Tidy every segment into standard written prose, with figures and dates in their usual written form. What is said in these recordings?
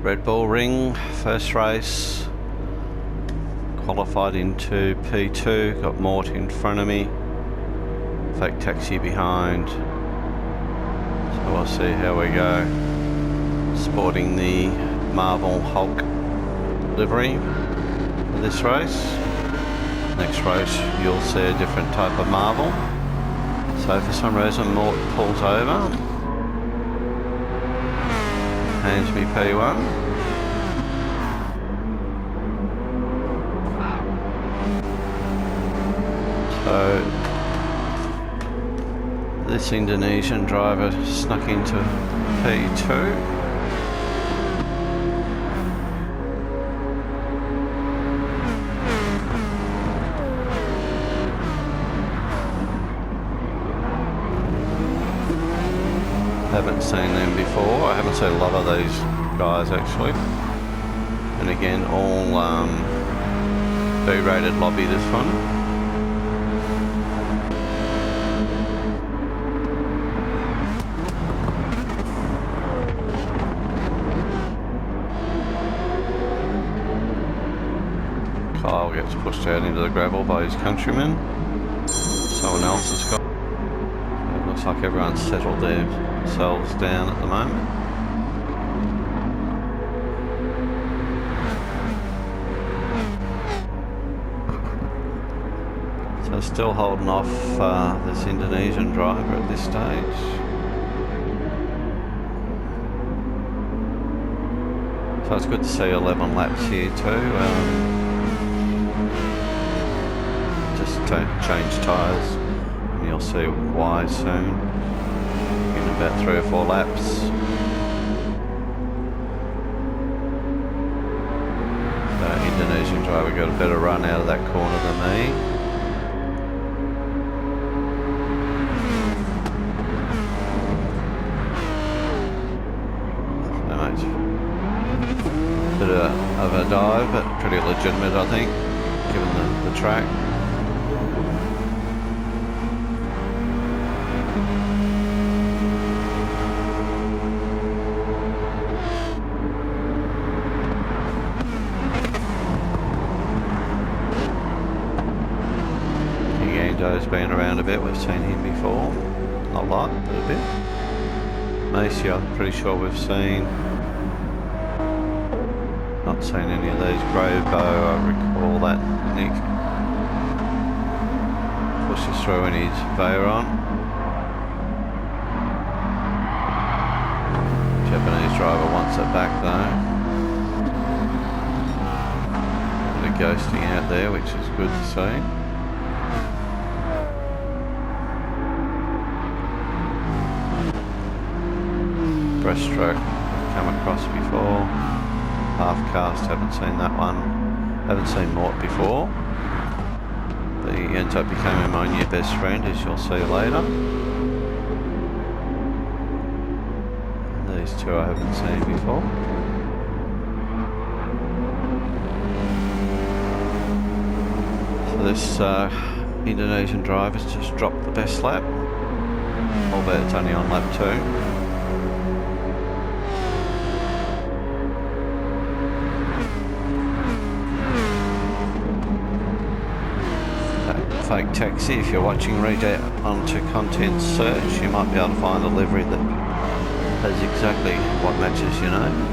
Red Bull Ring, first race. Qualified into P2, got Mort in front of me. Fake taxi behind. So we'll see how we go. Sporting the Marvel Hulk livery for this race. Next race you'll see a different type of Marvel. So for some reason Mort pulls over. Hands me P1. So this Indonesian driver snuck into P2. Haven't seen them before. I haven't seen a lot of these guys actually. And again, all B-rated lobby this one. Kyle gets pushed out into the gravel by his countryman. Someone else has got. It looks like everyone's settled themselves down at the moment. So still holding off this Indonesian driver at this stage. So it's good to see 11 laps here too. Just change tyres and you'll see why soon. In about 3 or 4 laps. The Indonesian driver got a better run out of that corner than me. Bit of a dive, but pretty legitimate I think, given the track. Has been around a bit, we've seen him before. Not a lot, but a bit. Macy, I'm pretty sure we've seen. Not seen any of these. Graybo, I recall that Nick pushes through in his Veyron. Japanese driver wants it back though. Bit of ghosting out there, which is good to see. Breaststroke come across before. Half cast, haven't seen that one. Haven't seen Mort before. But he ends up becoming my new best friend, as you'll see later. And these two I haven't seen before. So this Indonesian driver's just dropped the best lap. Albeit it's only on lap 2. Fake taxi, if you're watching, read out onto content search, you might be able to find a livery that has exactly what matches your name.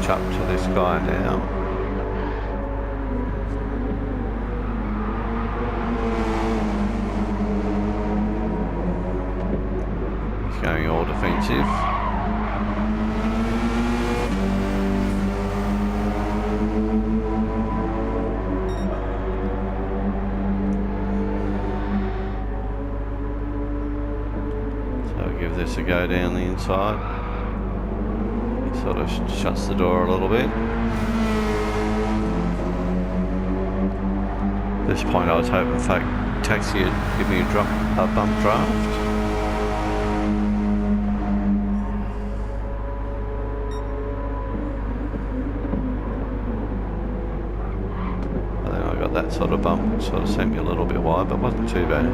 Up to this guy now. He's going all defensive. I'll give this a go down the inside. He sort of shuts the door a little bit. At this point I was hoping fake taxi would give me a bump draft. I think I got that sort of bump, sort of sent me a little bit wide, but wasn't too bad.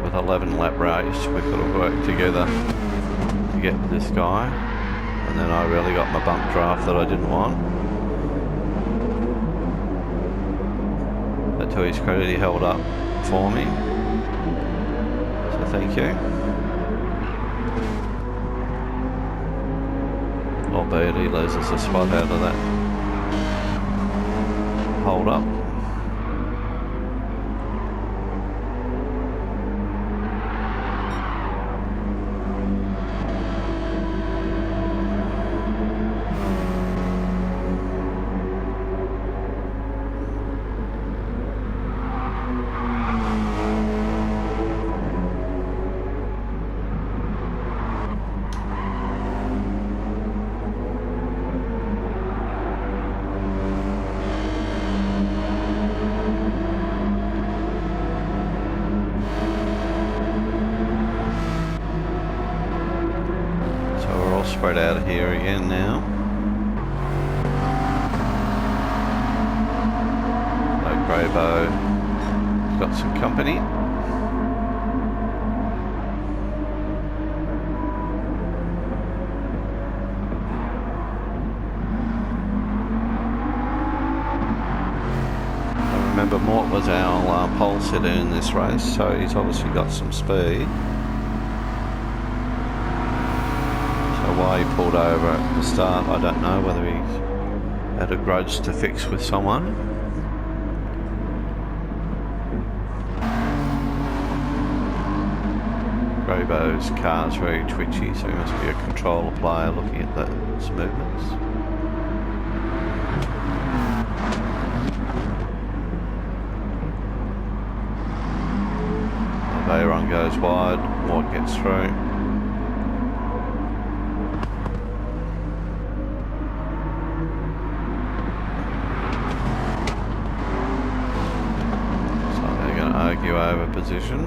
With 11 lap race, we could have worked together to get this guy, and then I really got my bump draft that I didn't want. But to his credit, he held up for me, so thank you. Albeit he loses a spot out of that hold up. Spread out of here again now. Greybo got some company. I remember Mort was our pole sitter in this race, so he's obviously got some speed. Why he pulled over at the start, I don't know, whether he had a grudge to fix with someone. Greybo's car's very twitchy, so he must be a controller player looking at those movements. The Veyron goes wide, Mort gets through. Argue over position.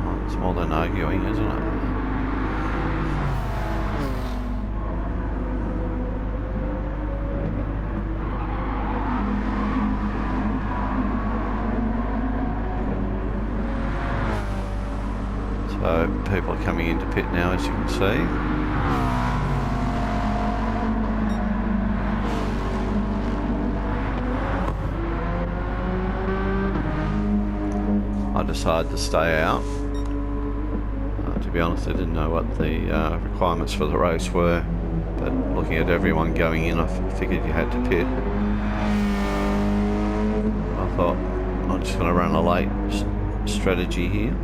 Oh, it's more than arguing, isn't it? So people are coming into pit now, as you can see. I decided to stay out. To be honest, I didn't know what the requirements for the race were, but looking at everyone going in, I figured you had to pit. I thought, I'm just going to run a late strategy here.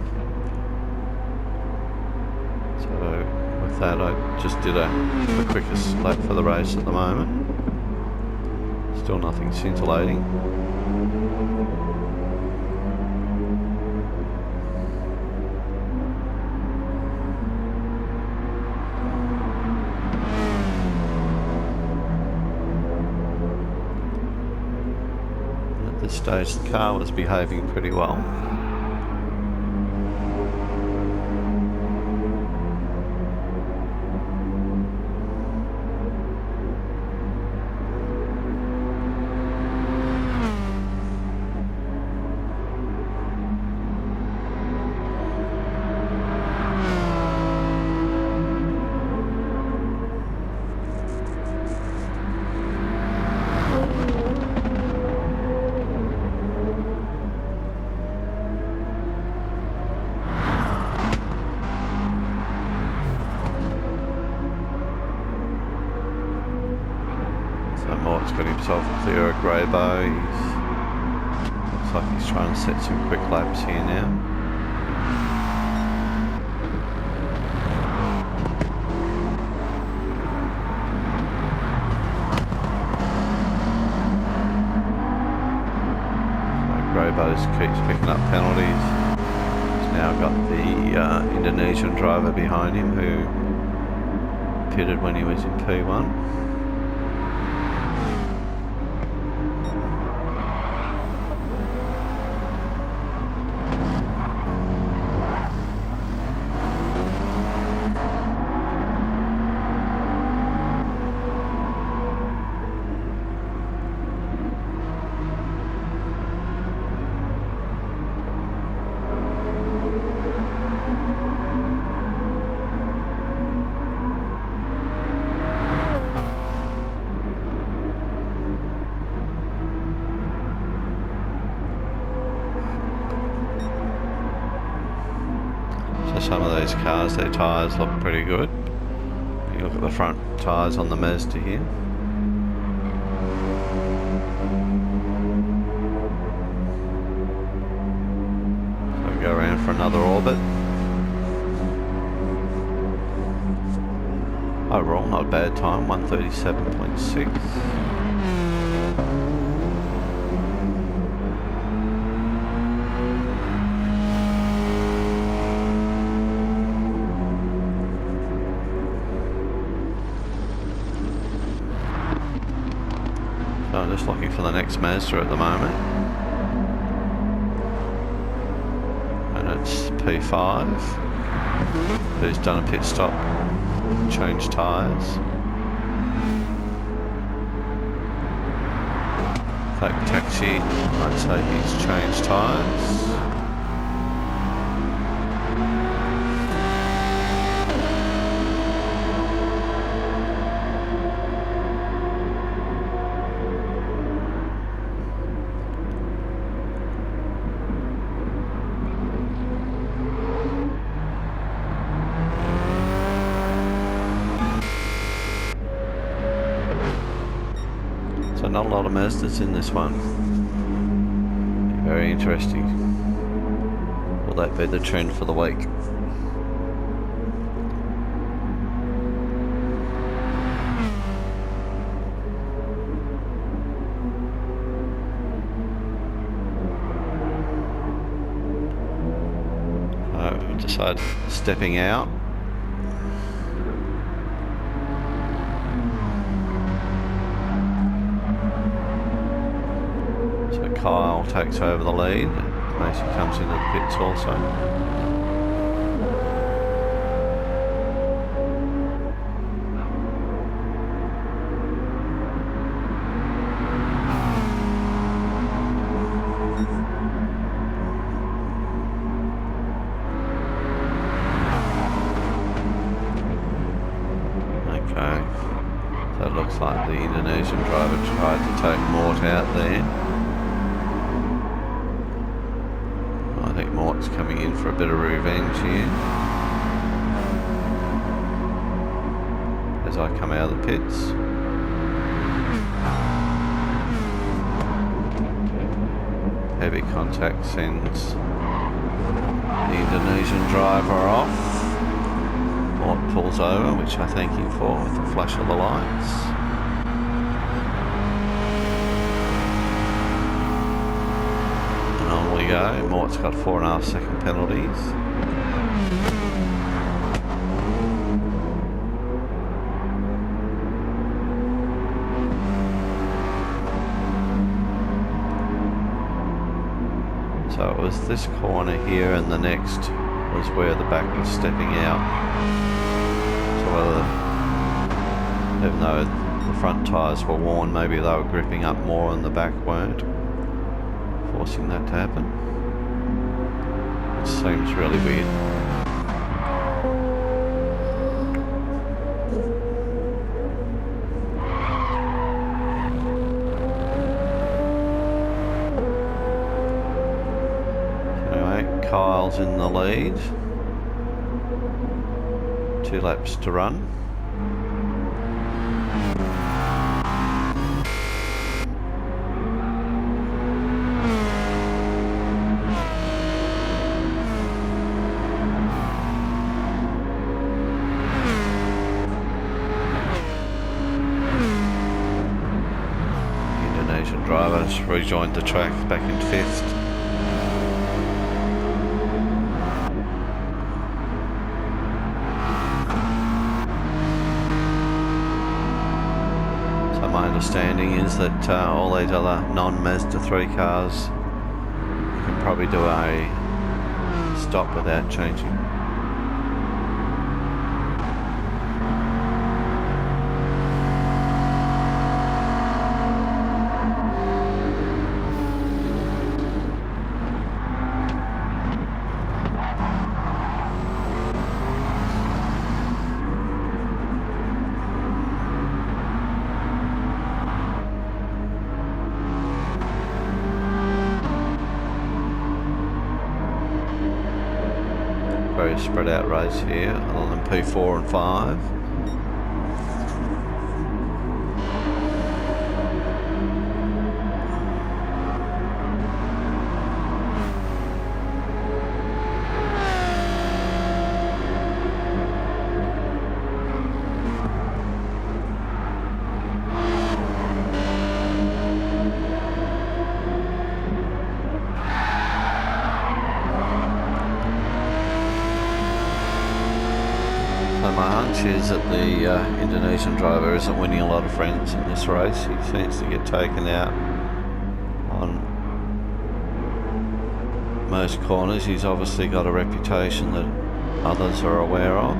With that, I just did the quickest lap for the race at the moment. Still nothing scintillating. At this stage, the car was behaving pretty well. Mort's got himself a clear of Greybo. He's like he's trying to set some quick laps here now. So Grobos keeps picking up penalties. He's now got the Indonesian driver behind him who pitted when he was in P1. Some of these cars, their tyres look pretty good. You look at the front tyres on the Mazda here. So we go around for another orbit. Overall, not a bad time, 1:37.6. I'm just looking for the next Mazda at the moment, and it's P5, who's done a pit stop, changed tyres. Fake taxi, I'd say he's changed tyres. So not a lot of Mazdas in this one. Very interesting. Will that be the trend for the week? I decided stepping out. Kyle takes over the lead. Macy comes into the pits also. Okay, so it looks like the Indonesian driver tried to take Mort out there. I think Mort's coming in for a bit of revenge here as I come out of the pits. Heavy contact sends the Indonesian driver off. Mort pulls over, which I thank him for with the flash of the lights. We go. Mort's got 4.5 second penalties. So it was this corner here, and the next was where the back was stepping out. So whether, even though the front tyres were worn, maybe they were gripping up more and the back weren't, forcing that to happen. It seems really weird. Anyway, Kyle's in the lead. 2 laps to run. rejoined the track back in 5th. So my understanding is that all these other non-Mazda 3 cars, you can probably do a stop without changing. Very spread out race here along P4 and 5. So my hunch is that the Indonesian driver isn't winning a lot of friends in this race. He seems to get taken out on most corners. He's obviously got a reputation that others are aware of.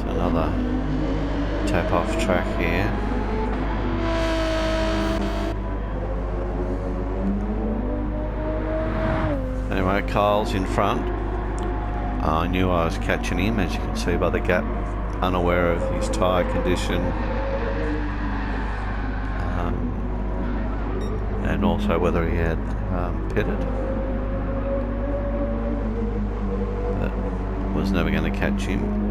Another tap off track here. Anyway, Kyle's in front. I knew I was catching him, as you can see by the gap, unaware of his tyre condition, and also whether he had pitted, but was never going to catch him.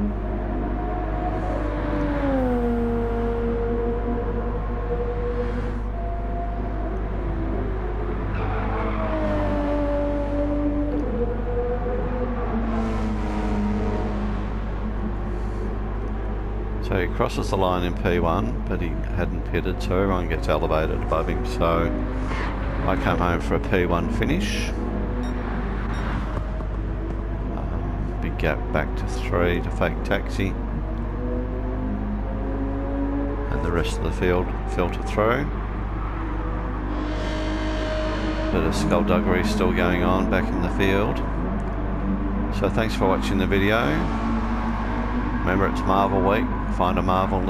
So he crosses the line in P1, but he hadn't pitted, so everyone gets elevated above him. So I come home for a P1 finish. Big gap back to 3 to fake taxi. And the rest of the field filter through. Bit of skullduggery still going on back in the field. So thanks for watching the video. Remember, it's Marvel Week. Find a Marvel, live